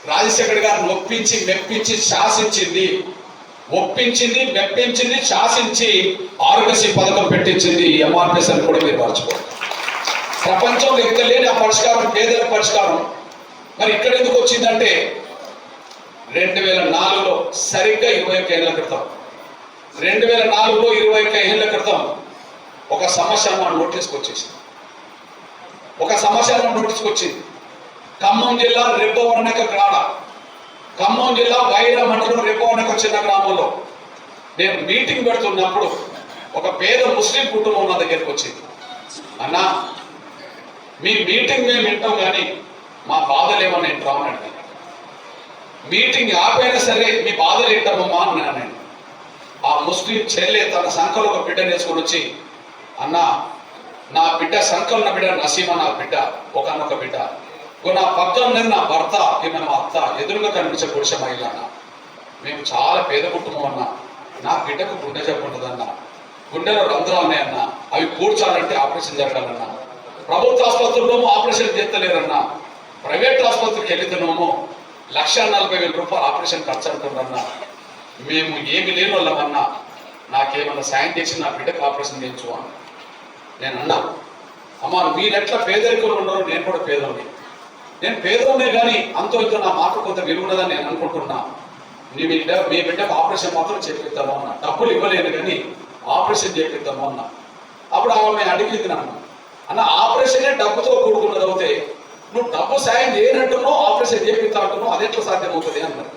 రాజశేఖర్ గారిని ఒప్పించి మెప్పించి శాసించింది, ఒప్పించింది మెప్పించింది శాసించి ఆరోగ్యశ్రీ పథకం పెట్టించింది ఎంఆర్పిఎస్ అని కూడా మీరు మర్చిపోరు. ప్రపంచంలో ఇంకా లేని ఆ పరిష్కారం, పేదల పరిష్కారం మరి ఇక్కడ ఎందుకు వచ్చిందంటే 2004లో సరిగ్గా 21 ఏళ్ల క్రితం, 2004లో 21 ఏళ్ల క్రితం ఒక సమస్య మా నోటీస్కి వచ్చేసింది. ఒక సమస్య మా నోటీస్కి వచ్చింది. ఖమ్మం జిల్లా రెబ్బవరణక గ్రామ, ఖమ్మం జిల్లా వైరా మండలం రెబ్బవరణక చిన్న గ్రామంలో నేను మీటింగ్ పెడుతున్నప్పుడు ఒక పేద ముస్లిం కుటుంబం నా దగ్గరికి వచ్చింది. అన్నా, మీ మీటింగ్ మేము వింటాం కానీ మా బాధలు ఏమన్నా వింటామని అడిగాను. మీటింగ్ ఆపైనా సరే మీ బాధలు వింటామమ్మా అన్నాను నేను. ఆ ముస్లిం చెల్లె తన సంఖలో ఒక బిడ్డను వేసుకొని వచ్చి, అన్నా నా బిడ్డ సంఖలో ఉన్న బిడ్డ నసీమ, నా బిడ్డ ఒకనొక బిడ్డ, నా పక్కన నా భర్త ఈమె నా అత్త, ఎదురుగా కనిపించే పురుష మహిళ అన్న. మేము చాలా పేద కుటుంబం అన్నా, నా బిడ్డకు గుండె జబ్బు ఉంటుందన్నా, గుండెలో రంధ్రాలు ఉన్నాయన్నా, అవి కూర్చాలంటే ఆపరేషన్ జరగాలన్నా, ప్రభుత్వ ఆసుపత్రుల్లో ఆపరేషన్ చేస్తలేరన్నా, ప్రైవేట్ ఆసుపత్రికి వెళుతున్నామో 1,40,000 రూపాయలు ఆపరేషన్ ఖర్చు అంటున్నారన్నా, మేము ఏమి లేని వాళ్ళమన్నా, నాకేమన్నా సాయం చేసి నా బిడ్డకు ఆపరేషన్ చేయించు అన్న. నేను అన్నా, అమ్మా మీరెట్లా పేదరికంలో ఉన్నారో నేను కూడా పేదోని, నేను పేదోనే కానీ అంతో ఇంతో నా మాట కొంత విలువన్నదని నేను అనుకుంటున్నా. మీ బిడ్డకు ఆపరేషన్ మాత్రం చేపిస్తాము అన్న, డబ్బులు ఇవ్వలేను కానీ ఆపరేషన్ చేపిస్తాము అన్న. అప్పుడు ఆమె అడిగింది నన్ను, అన్న ఆపరేషనే డబ్బుతో కూడుకున్నది అవుతే నువ్వు డబ్బు సాయం చేయనట్టున్నావు, ఆపరేషన్ చేపిస్తా అంటున్నావు, అది ఎట్లా సాధ్యమవుతుంది అన్నారు.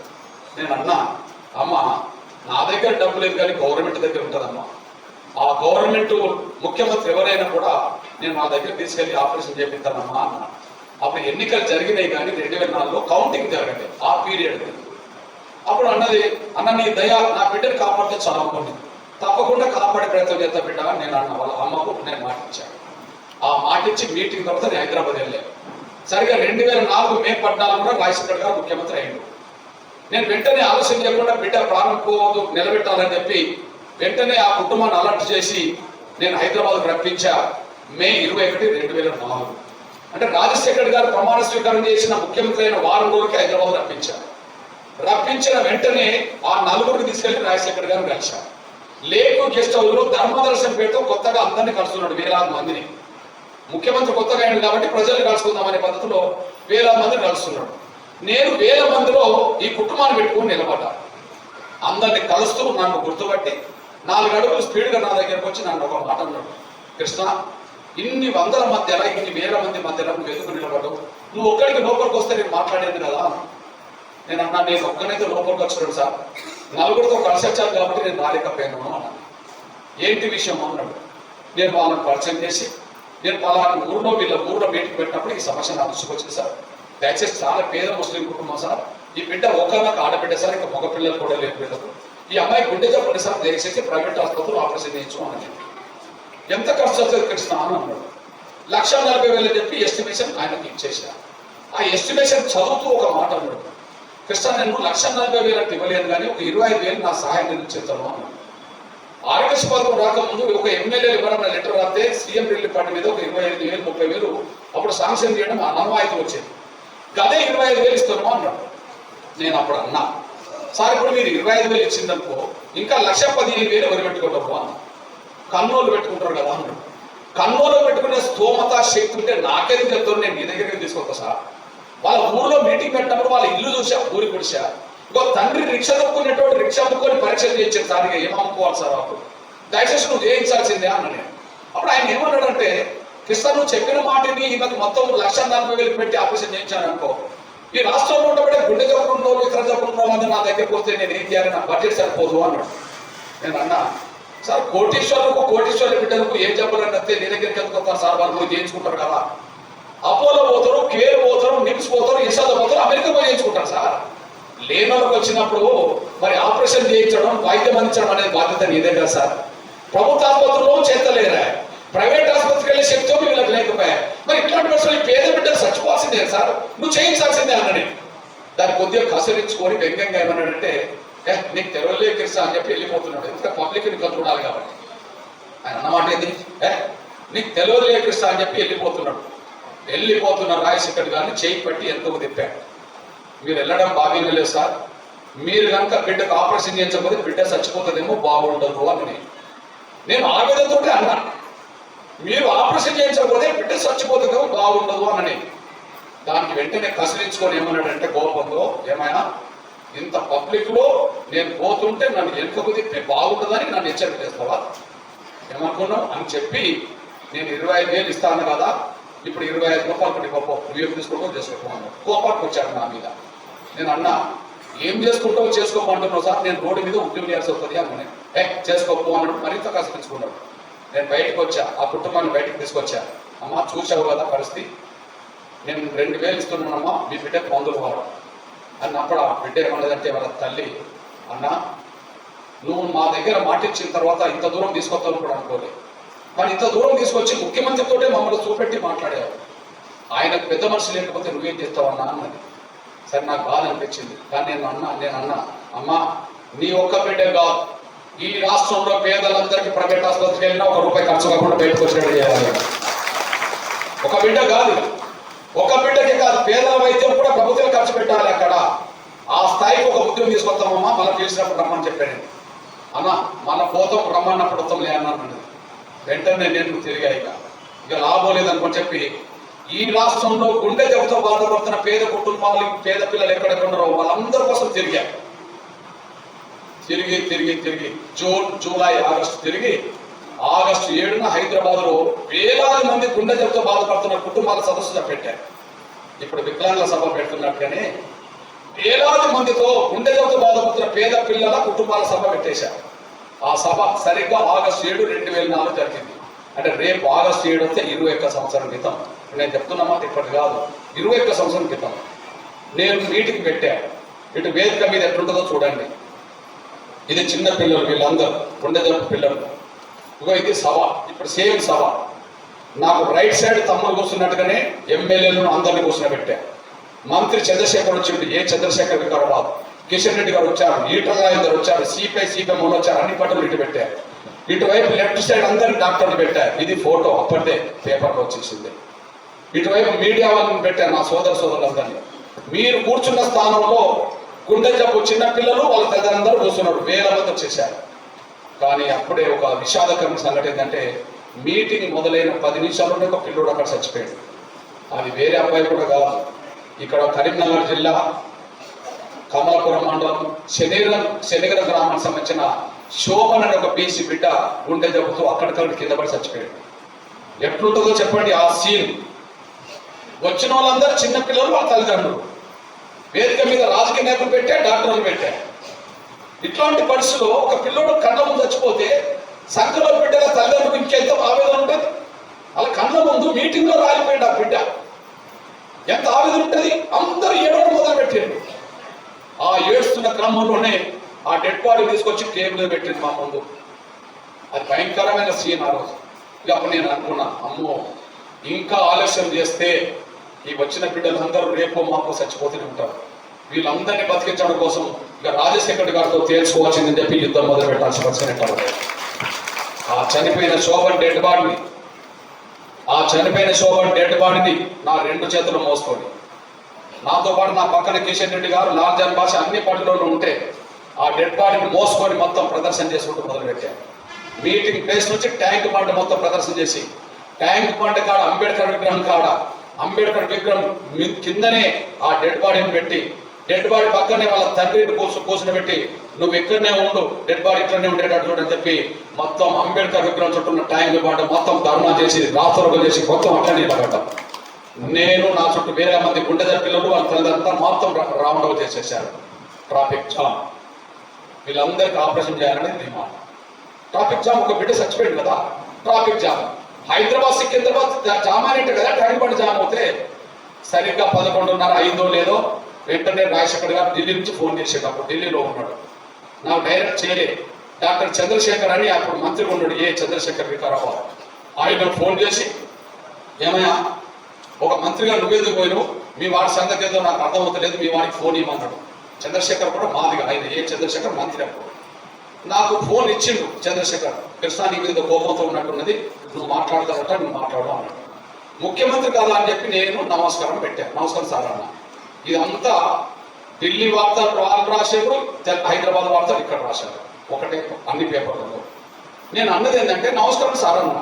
నేను అన్నా, అమ్మ నా దగ్గర డబ్బు లేదు కానీ గవర్నమెంట్ దగ్గర ఉంటుందమ్మా, ఆ గవర్నమెంట్ ముఖ్యమంత్రి ఎవరైనా కూడా నేను నా దగ్గర తీసుకెళ్ళి ఆపరేషన్ చేపిస్తానమ్మా అన్నా. అప్పుడు ఎన్నికలు జరిగినాయి కానీ 2004లో కౌంటింగ్ జరగలేదు ఆ పీరియడ్. అప్పుడు అన్నది, అన్న నీ దయ నా బిడ్డను కాపాడితే చదువుకోండి, తప్పకుండా కాపాడే ప్రయత్నం చేస్తా బిడ్డ అని నేను అన్న. వాళ్ళ అమ్మకు నేను మాట ఇచ్చాను. ఆ మాట ఇచ్చి మీటింగ్ తర్వాత నేను హైదరాబాద్ వెళ్ళాను. సరిగ్గా 2004 మే 14 రాజశేఖర్ గారు ముఖ్యమంత్రి అయ్యాడు. నేను వెంటనే ఆలస్యం చేయకుండా బిడ్డ ప్రాణం పోవద్దు నిలబెట్టాలని చెప్పి వెంటనే ఆ కుటుంబాన్ని అలర్ట్ చేసి నేను హైదరాబాద్ రప్పించా. మే 21, 2004 అంటే రాజశేఖర్ గారు ప్రమాణ స్వీకారం చేసిన ముఖ్యమంత్రి అయిన వారం రోజులకి హైదరాబాద్ రప్పించారు. రప్పించిన వెంటనే ఆ నలుగురిని తీసుకెళ్లి రాజశేఖర్ గారు కలిశారు. లేకు గెస్ట్ హౌస్ లో ధర్మదర్శనం పేరుతో కొత్తగా అందరినీ కలుస్తున్నాడు, వేలాది మందిని. ముఖ్యమంత్రి కొత్తగా అయింది కాబట్టి ప్రజల్ని కలుసుకుందామనే పద్ధతిలో వేలాది మందిని కలుస్తున్నాడు. నేను 1000 మందిలో ఈ కుటుంబాన్ని పెట్టుకుని నిలబడ్డా. అందరిని కలుస్తూ నన్ను గుర్తుపట్టి 4 అడుగులు స్పీడ్గా నా దగ్గరకు వచ్చి నన్ను ఒక మాట అన్నాడు, కృష్ణ ఇన్ని వందల మధ్యలో ఇన్ని 1000 మంది మధ్యలో నువ్వు ఎందుకు నిలబడ్డావు, నువ్వు ఒక్కడికి లోపలికి వస్తే నేను మాట్లాడేది కదా. నేను అన్నా, నేను ఒక్కనైతే లోపలికి వచ్చినాడు సార్, నలుగురితో కలిసి వచ్చాను కాబట్టి నేను రాలేకపోయాను అన్నాను. ఏంటి విషయం అన్నాడు. నేను వాళ్ళని పరిచయం చేసి, నేను పలానా ఊళ్ళో వీళ్ళ ఊళ్ళో మీటింగ్ పెట్టినప్పుడు ఈ సమస్య నాకు దృష్టికొచ్చింది సార్, దయచేసి చాలా పేద ముస్లిం కుటుంబం సార్, ఈ బిడ్డ ఒకరికి ఆడబిడ్డ సార్, ఇంకా మగ పిల్లలు కూడా లేని బిడ్డలు, ఈ అమ్మాయి గుండె జబ్బు సార్, దయచేసి ప్రైవేట్ ఆసుపత్రులు ఆపరేషన్ చేయించు అని. ఎంత ఖర్చు వస్తుంది కృష్ణ అని అన్నాడు. 1,40,000 చెప్పి ఎస్టిమేషన్ ఆయనకి ఇచ్చేసాను. ఆ ఎస్టిమేషన్ చదువుతూ ఒక మాట అన్నాడు, కృష్ణ నేను 1,40,000 ఇవ్వలేను కానీ ఒక 25,000 నా సహాయం నేను చేస్తాను అన్నాడు. ఆరోగ్యశ్రీ పథకం రాకముందు ఒక ఎమ్మెల్యేలు ఎవరన్నా లెటర్ రాస్తే సీఎం రిలీఫ్ ఫండ్ మీద ఒక 25,000, 30,000 అప్పుడు శాంక్షన్ చేయడం అనవాయితీ వచ్చేది. గదే 25,000 ఇస్తాను అన్నాడు. నేను అప్పుడు అన్నా, సార్ ఇప్పుడు మీరు 25,000 ఇచ్చిందనుకో ఇంకా 1,15,000 ఎవరు పెట్టుకుంటారు అన్న. కన్నోళ్ళు పెట్టుకుంటారు కదా అన్నాడు. కన్నోళ్ళు పెట్టుకునే స్తోమత శక్తి ఉంటే నాకేది చెప్తాను, నేను మీ దగ్గరికి తీసుకొస్తా సార్. వాళ్ళ ఊళ్ళో మీటింగ్ పెట్టినప్పుడు వాళ్ళ ఇల్లు చూసా, ఊరి కుడిసా. ఇంకో తండ్రి రిక్షా తప్పుకునేటోడు రిక్షా అమ్ముకొని పరీక్షలు చేయించాడు సార్, ఇక ఏం అమ్ముకోవాలి సార్ అప్పుడు, దయచేసి నువ్వు చేయించాల్సిందే అన్న. నేను అప్పుడు ఆయన ఏమన్నాడంటే, కృష్ణ నువ్వు చెప్పిన మాటని ఈమెకు మొత్తం 1,40,000 పెట్టి ఆపరేషన్ చేయించాను అనుకో, ఈ రాష్ట్రంలో ఉండబడే గుండె జబ్బులు ఇతర జబ్బులు మంది నా దగ్గరకు వస్తే నేను ఏం చేయాలి, నా బడ్జెట్ సరిపోదు అన్నాడు. నేను అన్నా, సార్ కోటీశ్వరుల బిడ్డలకు ఏ జబ్బులు అంటే నీ దగ్గరికి ఎందుకు సార్, వాళ్ళు చేయించుకుంటారు కదా, అపోలో పోతారు, కేర్ పోతారు, నిమ్స్ పోతారు, యశోద పోతారు, అమెరికా పోయి చేయించుకుంటారు సార్. లేనోళ్ళకి వచ్చినప్పుడు మరి ఆపరేషన్ చేయించడం, వైద్యం అందించడం అనేది బాధ్యత నీదే కదా సార్. ప్రభుత్వ ఆసుపత్రుల్లో చేస్తలేరా, ప్రైవేట్ ఆసుపత్రికి వెళ్ళే శక్తి వీళ్ళకి లేకపోయా, మరి ఇట్లాంటి పరిస్థితులు పేద బిడ్డలు చచ్చిపోవాల్సిందే సార్, నువ్వు చేయించాల్సిందే అన్నది. దాన్ని కొద్దిగా కసరించుకొని వ్యంగ్యంగా ఏమన్నాడంటే, నీకు తెరవలే కృష్ణ అని చెప్పి వెళ్ళిపోతున్నాడు. ఇంకా పబ్లిక్ ని చూడాలి కాబట్టి ఆయన అన్నమాట ఏంది, నీకు తెలియదులే కృష్ణ అని చెప్పి వెళ్ళిపోతున్నాడు. రాజశేఖర్ గారిని చేయి పట్టి ఎంతో తిప్పాడు. మీరు వెళ్ళడం బాగానే లేదు సార్, మీరు కనుక బిడ్డకు ఆపరేషన్ చేయించకపోతే బిడ్డ చచ్చిపోతుందేమో, బాగుండదు అని నేను ఆవేదనతోటే అన్నా. మీరు ఆపరేషన్ చేయించకపోతే బిడ్డ చచ్చిపోతుందేమో, బాగుండదు అని. దానికి వెంటనే కసిరించుకొని ఏమన్నాడంటే కోపంతో, ఏమైనా ఇంత పబ్లిక్ లో నేను పోతుంటే నన్ను వెనుకకు తిప్పి బాగుంటుందని నన్ను హెచ్చరిక చేస్తావా, ఏమనుకున్నావు అని చెప్పి, నేను 25,000 ఇస్తాను కదా, ఇప్పుడు 25 రూపాయలు కొట్టి గొప్ప నువ్వేం తీసుకుంటావు చేసుకోమన్నాడు. కోపానికి వచ్చాడు నా మీద. నేను అన్నా, ఏం చేసుకుంటావు చేసుకోమంటున్నావు సార్, నేను రోడ్డు మీద ఉద్యోగం చేయాల్సి వస్తుంది అన్నాను. చేసుకోపో అన్నాడు. మరింత కసిరించుకున్నాడు. నేను బయటకు వచ్చా, ఆ కుటుంబాన్ని బయటకు తీసుకొచ్చా. అమ్మా చూసావు కదా పరిస్థితి, నేను 2,000 ఇస్తున్నానమ్మా, మీ బిడ్డకు మందులు వాడు అన్నప్పుడు ఆ బిడ్డ ఏమన్నదంటే వాళ్ళ తల్లి, అన్న నువ్వు మా దగ్గర మాట ఇచ్చిన తర్వాత ఇంత దూరం తీసుకొస్తాను కూడా అనుకోలేదు, కానీ ఇంత దూరం తీసుకొచ్చి ముఖ్యమంత్రితోటే మమ్మల్ని చూపెట్టి మాట్లాడారు. ఆయనకు పెద్ద మనిషి లేకపోతే నువ్వేం చేస్తావన్నా అన్నది. సరే నాకు బాధ అనిపించింది. కానీ నేను అన్నా అమ్మా నీ ఒక్క బిడ్డ కాదు, ఈ రాష్ట్రంలో పేదలందరికీ ప్రైవేట్ ఆసుపత్రికి వెళ్ళినా 1 రూపాయి ఖర్చు కాకుండా బయటకు వచ్చినట్టు చేయాలి. ఒక బిడ్డ కాదు, ఒక బిడ్డకి కాదు, పేదల వైద్యం కూడా ప్రభుత్వం ఖర్చు పెట్టాలి. అక్కడ ఆ స్థాయికి ఒక ఉద్యోగం తీసుకొస్తామమ్మా, మనం పిలిచినప్పుడు రమ్మని చెప్పాను. అన్న మన పోతాం రమ్మన్నప్పుడు వస్తాంలే అన్నాను. వెంటనే నేను తిరిగా ఇక లాభం లేదనుకొని చెప్పి, ఈ రాష్ట్రంలో గుండె జబ్బుతో బాధపడుతున్న పేద కుటుంబాలు, పేద పిల్లలు ఎక్కడెక్కడ ఉన్నారో వాళ్ళందరి కోసం తిరిగి జూన్, జూలై, ఆగస్టు తిరిగి, ఆగస్టు 7న హైదరాబాద్లో వేలాది మంది గుండె జబ్బుతో బాధపడుతున్న కుటుంబాల సదస్సు పెట్టారు. ఇప్పుడు వికలాంగుల సభ పెడుతున్నట్టుగానే వేలాది మందితో గుండె జబ్బుతో బాధపడుతున్న పేద పిల్లల కుటుంబాల సభ పెట్టేశారు. ఆ సభ సరిగ్గా ఆగస్టు 7, 2004 జరిగింది. అంటే రేపు ఆగస్టు 7 వస్తే 21 సంవత్సరం క్రితం. నేను చెప్తున్నామా ఇప్పటి కాదు, 21 సంవత్సరం క్రితం నేను మీటింగ్ పెట్టాను. ఇటు వేదిక మీద ఎట్లుంటుందో చూడండి. ఇది చిన్న పిల్లలు, వీళ్ళందరూ గుండె జబ్బు పిల్లలు. ఇది సభ, ఇప్పుడు సేమ్ సభ. నాకు రైట్ సైడ్ తమ్ముడు కూర్చున్నట్టుగానే ఎమ్మెల్యేలను అందరినీ కూర్చుని మంత్రి చంద్రశేఖర్ వచ్చిండు, ఏ చంద్రశేఖర్ వికారాబాద్, కిషన్ రెడ్డి గారు వచ్చారు, ఈటల రాజేందర్ వచ్చారు, సిపిఎం వచ్చారు, అన్ని పట్టులు ఇటు పెట్టారు. ఇటువైపు లెఫ్ట్ సైడ్ అందరినీ డాక్టర్లు పెట్టారు. ఇది ఫోటో అప్పటిదే పేపర్లో వచ్చేసింది. ఇటువైపు మీడియా వాళ్ళని పెట్టారు, నా సోదరులందరినీ. మీరు కూర్చున్న స్థానంలో గుండె జబ్బు చిన్న పిల్లలు వాళ్ళ తల్లిదండ్రులు కూర్చున్నారు, వేల మంది వచ్చేసారు. కానీ అప్పుడే ఒక విషాదకరమైన సంఘటన ఏంటంటే, మీటింగ్ మొదలైన 10 నిమిషాల్లోనే ఒక పిల్లోడు అక్కడ చచ్చిపోయాడు. అది వేరే అబ్బాయి కూడా కాదు, ఇక్కడ కరీంనగర్ జిల్లా కమలాపురం మండలం శనిగర గ్రామానికి సంబంధించిన శోభన్ అనే ఒక బీసీ బిడ్డ గుండె జబ్బుతో అక్కడికక్కడ కింద పడి చచ్చిపోయాడు. ఎట్లుంటుందో చెప్పండి ఆ సీన్. వచ్చిన వాళ్ళందరూ చిన్నపిల్లలు, వాళ్ళ తల్లిదండ్రులు. వేదిక మీద రాజకీయ నాయకులు పెట్టా, డాక్టర్లు పెట్టా. ఇట్లాంటి పరిస్థితుల్లో ఒక పిల్లోడు కళ్ళ ముందు చచ్చిపోతే సంఖ్యలో బిడ్డల తల్లిదండ్రులు ఇంకెంత ఆవేదన ఉంటుంది. అలా కళ్ళ ముందు మీటింగ్ లో రాలిపోయాడు ఆ బిడ్డ, ఎంత ఆవేదన ఉంటుంది. అందరూ ఏడవడం మొదలు పెట్టారు. ఆ ఏడుస్తున్న క్రమంలోనే ఆ డెడ్ బాడీ తీసుకొచ్చి టేబుల్ పెట్టింది మా ముందు. అది భయంకరమైన సీన్ ఆ రోజు. ఇక అప్పుడు నేను అనుకున్నా, అమ్మో ఇంకా ఆలస్యం చేస్తే ఈ వచ్చిన బిడ్డలందరూ రేపో మాపో చచ్చిపోతూనే ఉంటారు. వీళ్ళందరినీ బతికించడం కోసం ఇక రాజశేఖర్ గారితో తేల్చుకోవాల్సిందని చెప్పి యుద్ధం మొదలు పెట్టాల్సి వచ్చినట్టు. ఆ చనిపోయిన శోభన్ డెడ్ బాడీని నా 2 చేతులు మోసుకొని, నాతో పాటు నా పక్కన కిషన్ రెడ్డి గారు, లాల్ జన్ భాష అన్ని పట్టులోనూ ఉంటే ఆ డెడ్ బాడీని మోసుకొని మొత్తం ప్రదర్శన చేసుకుంటూ మొదలుపెట్టాను. మీటింగ్ ప్లేస్ నుంచి ట్యాంక్ బండ్ మొత్తం ప్రదర్శన చేసి, ట్యాంక్ బండ్ కాడ అంబేద్కర్ విగ్రహం కాడ అంబేద్కర్ విగ్రహం కిందనే ఆ డెడ్ బాడీని పెట్టి, డెడ్ బాడీ పక్కనే వాళ్ళ తండ్రిని కూర్చుని పెట్టి, నువ్వు ఇక్కడనే ఉండు, డెడ్ బాడీ ఇక్కడనే ఉండేటట్టు చూడని చెప్పి మొత్తం అంబేద్కర్ విగ్రహం చుట్టూ ట్యాంక్ బండ్ మొత్తం ధర్నా చేసి, రాత్రులు చేసి మొత్తం అట్లా నిలబడ్డాం. నేను నా చుట్టూ వేరే మంది గుండె పిల్లలు వాళ్ళ తల్లిదండ్రులు మొత్తం రౌండ్ అవుట్ చేసేసారు. ట్రాఫిక్ జామ్, వీళ్ళందరికీ ఆపరేషన్ చేయాలని ధీమా. ట్రాఫిక్ జామ్, ఒక బిడ్డ చచ్చిపోయింది కదా, traffic jam. Hyderabad Secunderabad jam అనేట్టు కదా, ట్యాంక్ బండ్ జామ్ అవుతే సరిగ్గా 11:30 అయిందో లేదో వెంటనే రాజశేఖర్ గారు ఢిల్లీ నుంచి ఫోన్ చేసాడు. అప్పుడు ఢిల్లీలో ఉన్నాడు, నాకు డైరెక్ట్ చేయలే. డాక్టర్ చంద్రశేఖర్ అని అప్పుడు మంత్రి ఉన్నాడు, ఏ చంద్రశేఖర్ వికారాబాద్. ఆయన ఫోన్ చేసి, ఏమయ్యా ఒక మంత్రిగా నువ్వేందుకు పోయినావు, మీ వాడి సంగతి ఏదో నాకు అర్థమవుతలేదు, మీ వాడికి ఫోన్ ఇవ్వమన్నాడు. చంద్రశేఖర్ కూడా మాదిగా, ఆయన ఏ చంద్రశేఖర్ మంత్రి అప్పుడు. నాకు ఫోన్ ఇచ్చిండు చంద్రశేఖర్, కృష్ణాని మీద కోపంతో ఉన్నట్టున్నది, నువ్వు మాట్లాడతారట, నువ్వు మాట్లాడు అన్నాడు. ముఖ్యమంత్రి కదా అని చెప్పి నేను నమస్కారం పెట్టాను. నమస్కారం సార్ అన్న. ఇదంతా ఢిల్లీ వార్తలు వాళ్ళు రాశారు, హైదరాబాద్ వార్తలు ఇక్కడ రాశారు, ఒకటే అన్ని పేపర్లలో. నేను అన్నది ఏంటంటే నమస్కారం సార్ అన్న.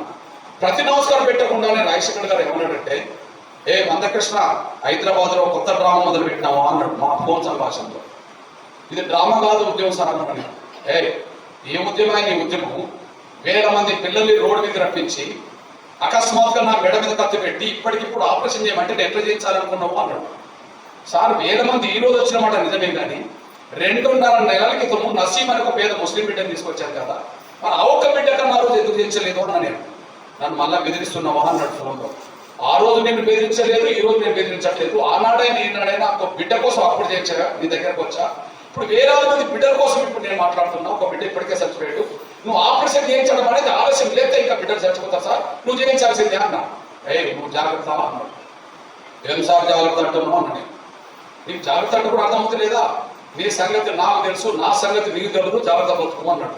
ప్రతి నమస్కారం పెట్టకుండానే రాజశేఖర్ గారు ఏమన్నాడంటే, ఏ మందకృష్ణ హైదరాబాద్లో కొత్త డ్రామా మొదలు పెట్టినావా అన్నాడు మా ఫోన్ సంభాషణలో. ఇది డ్రామా కాదు, ఉద్యమం సార్ అన్నాడు. ఏ ఉద్యమం అయిన ఈ ఉద్యమం వేల మంది పిల్లల్ని రోడ్డు మీద రప్పించి అకస్మాత్తుగా నా మెడ మీద కత్తి పెట్టి ఇప్పటికిప్పుడు ఆపరేషన్ చేయమంటే నేను ఎట్లా చేయించాలనుకున్నావు అన్నాడు. సార్ వేల మంది ఈ రోజు వచ్చినమాట నిజమే, కానీ 2.5 నెలల క్రితము నసీం అని ఒక పేద ముస్లిం బిడ్డను తీసుకొచ్చాను కదా, మరి ఆ ఒక్క బిడ్డ కన్నా ఆ రోజు ఎందుకు చేయించలేదు అన్నా. నేను నన్ను మళ్ళా బెదిరిస్తున్నావా అన్నాడు ఫోన్లో. ఆ రోజు నేను బెదిరించలేదు, ఈ రోజు నేను బెదిరించట్లేదు. ఆనాడైనా ఈనాడైనా ఒక బిడ్డ కోసం అప్పుడు చేయించగా నీ దగ్గరకు వచ్చా. ఇప్పుడు వేలాది మంది బిడ్డల కోసం ఇప్పుడు నేను మాట్లాడుతున్నా. ఒక బిడ్డ ఇప్పటికే చచ్చిపోయాడు. నువ్వు ఆపరేషన్ చేయించడం అనేది ఆలస్యం లేకపోతే ఇంకా బిడ్డలు చచ్చిపోతారు సార్, నువ్వు చేయించాల్సిందే అన్నా. నువ్వు జాగ్రత్త అన్నాడు. ఏం సార్ జాగ్రత్త అంటున్నావు అన్నా. నీకు జాగ్రత్త అంటే కూడా అర్థమవుతలేదా? నీ సంగతి నాకు తెలుసు, నా సంగతి నీకు తెలుసు, జాగ్రత్త బతుకు అన్నాడు.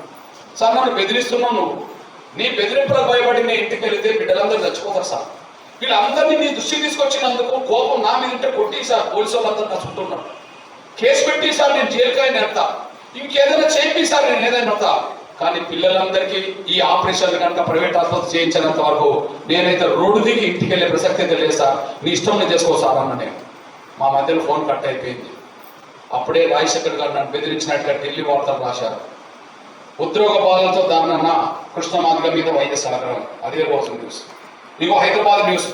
సార్ నన్ను బెదిరిస్తున్నావు, నువ్వు నీ బెదిరింపులకు భయపడి నేను ఇంటికి వెళితే బిడ్డలందరూ చచ్చిపోతారు సార్. వీళ్ళందరినీ నీ దృష్టికి తీసుకొచ్చినందుకు కోపం నా మీద ఉంటే కొట్టి సార్, పోలీసు వాళ్ళందరూ నచ్చుకుంటున్నారు. కేసు పెట్టి సార్ నేను జైలుకాయ నేర్తా, ఇంకేదైనా చేపి సార్ నేను ఏదైనా అవుతా. కానీ పిల్లలందరికీ ఈ ఆపరేషన్ కనుక ప్రైవేట్ ఆసుపత్రి చేయించినంత వరకు నేనైతే రోడ్డు దిగి ఇంటికి వెళ్ళే ప్రసక్తి అయితే లేదు సార్, నీ ఇష్టం నేను చేసుకో సార్ అన్న. నేను మా మధ్యలో ఫోన్ కట్ అయిపోయింది. అప్పుడే రాజశేఖర్ గారు నన్ను బెదిరించినట్టుగా ఢిల్లీ వార్తలు రాశారు. ఉద్యోగ బాధలతో దారుణన్న కృష్ణమార్గం మీద వైఎస్ ఆగ్రహం, అదే రోజు న్యూస్. ఇగో హైదరాబాద్ న్యూస్.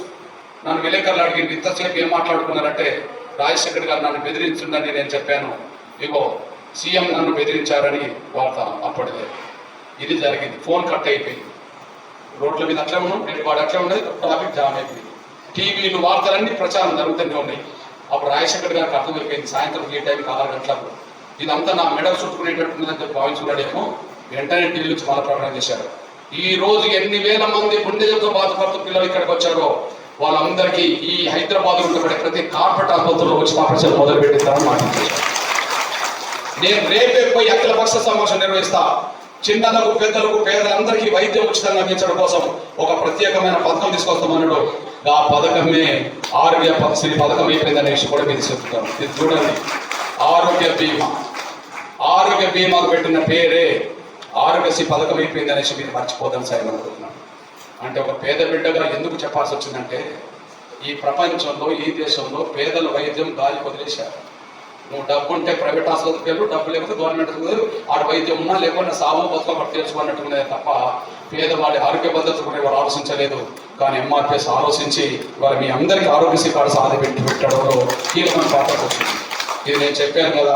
నన్ను విలేకరులు అడిగింది ఇంతసేపు ఏం మాట్లాడుకున్నారంటే, రాజశేఖర్ గారు నన్ను బెదిరించిందని నేను చెప్పాను. ఇగో సీఎం నన్ను బెదిరించారని వార్త అప్పటిదే. ఇది జరిగింది. ఫోన్ కట్ అయిపోయింది. రోడ్ల మీద అట్లా ఉన్నాం, వాడు అట్లా ఉన్నది, ట్రాఫిక్ జామ్ అయిపోయింది. టీవీలు వార్తలన్నీ ప్రచారం జరుగుతూనే ఉన్నాయి. అప్పుడు రాజశేఖర్ గారికి అర్థమైపోయింది సాయంత్రం ఈ టైంకి 6 గంటలకు ఇదంతా నా మెడల్ చుట్టుకునేటట్టుందని చెప్పి భావించుకున్నాడేమో. వెంటనే టీవీ నుంచి మళ్ళీ ప్రకటన చేశారు. ఈ రోజు ఎన్ని వేల మంది గుండెలతో బాధపడుతూ పిల్లలు ఇక్కడికి వచ్చారో వాళ్ళందరికీ ఈ హైదరాబాద్ ఉండబడే ప్రతి కార్పొరేట్ ఆసుపత్రిలో వచ్చి ఆపరేషన్ మొదలు పెట్టిస్తారని మాట్లాడుతున్నారు. నేను రేపే పోయి అఖిలపక్ష సమావేశం నిర్వహిస్తా. చిన్నలకు పెద్దలకు పేదలందరికీ వైద్యం ఉచితంగా అందించడం కోసం ఒక ప్రత్యేకమైన పథకం తీసుకొస్తామన్నాడు. ఆ పథకమే ఆరోగ్యశ్రీ పథకం అయిపోయిందనే విషయం కూడా మీరు చెప్తాను. ఇది చూడండి, ఆరోగ్య బీమా. ఆరోగ్య బీమాకు పెట్టిన పేరే ఆరోగ్యశ్రీ పథకం అయిపోయింది అనేసి మీరు మర్చిపోదాం సార్ అనుకుంటున్నాను. అంటే ఒక పేద బిడ్డగా ఎందుకు చెప్పాల్సి వచ్చిందంటే, ఈ ప్రపంచంలో ఈ దేశంలో పేదల వైద్యం గాలి వదిలేశారు. నువ్వు డబ్బు ఉంటే ప్రైవేట్ ఆసుపత్రికి వెళ్ళు, డబ్బు లేకపోతే గవర్నమెంట్ ఆడ వైద్యం ఉన్నా లేకుండా సాగు బతుకబట్టి తెలుసుకున్నట్టుకునే తప్ప పేదవాడి ఆరోగ్య భద్రత కూడా ఎవరు ఆలోచించలేదు. కానీ ఎంఆర్పిఎస్ ఆలోచించి వారు మీ అందరికీ ఆరోగ్యశ్రీ కార్డు సాధి పెట్టడంలో కీలకమైన పాత్ర వచ్చింది. ఇది నేను చెప్పాను కదా.